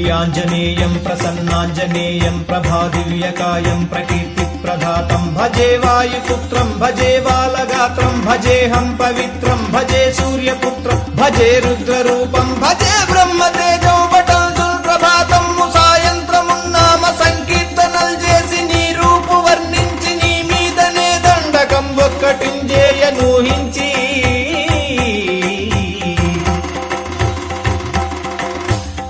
श्रीयाञ्जनेयं प्रसन्नाञ्जनेयं प्रभादिव्यकायं प्रकीर्तिप्रदातं भजे वायुपुत्रं भजे बालगात्रं भजेऽहं पवित्रं भजे सूर्यपुत्रं भजे रुद्ररूपं भजे ब्रह्मतेजो बटल् ప్రభాతం సాయంత్రమున్నామ సంకీర్తనల్ చేసి నీ రూపు వర్ణించి నీ మీదనే దండకం ఒక్కటింజేయనూహించి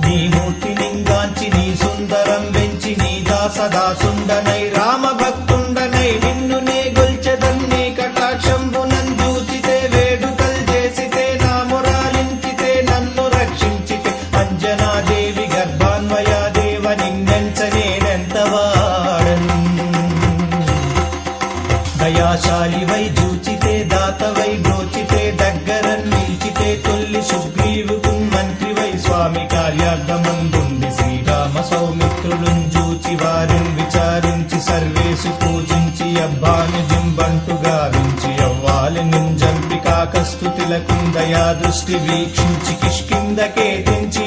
నీ మూర్తి నింగాంచి నీ సుందరం వెంచి నీ దాసదాసుండనై రామభక్తుండనై నిన్ను నే గొల్చెదన్ని కటాక్షంబునందూచితే వేడుకల్ చేసితే నా మురాలించితే నన్ను రక్షించితే అంజనాదేవి గర్భాన్వయాదేవ నిన్నెంచనేనెంతవాడన్ దయాశాలివై జూచితే దాతవై బ్రోచితే దగ్గరన్ నిలిచితే తొల్లి సుగ్రీవుకు మంత్రివై స్వామి కార్యార్థమందుండి శ్రీరామ సౌమిత్రులున్ జూచి వారిని విచారించి సర్వేసు పూజించి అబ్బాని జింబంటు గావించి అవ్వాలి నింజంపి కాకస్తుతిలకు దయా దృష్టి వీక్షించి కిష్కిందకేతించి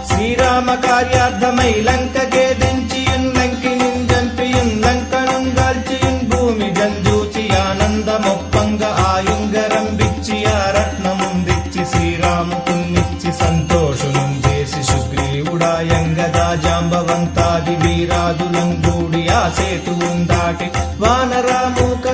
శ్రీరామ కార్యార్థమై లంకకేదించియున్ లంకినిన్ జంపియున్ లంకనుంగాల్చియున్ భూమి జంజూచి ఆనందమొప్పంగ ఆయుంగరం బిచ్చి ఆ రత్నముందిచ్చి శ్రీరాముకున్నిచ్చి సంతోషునం చేసి సుగ్రీవుడాయంగదా జాంబవంతాది వీరాదులం గూడి ఆ సేతువున్ దాటి వానరామూక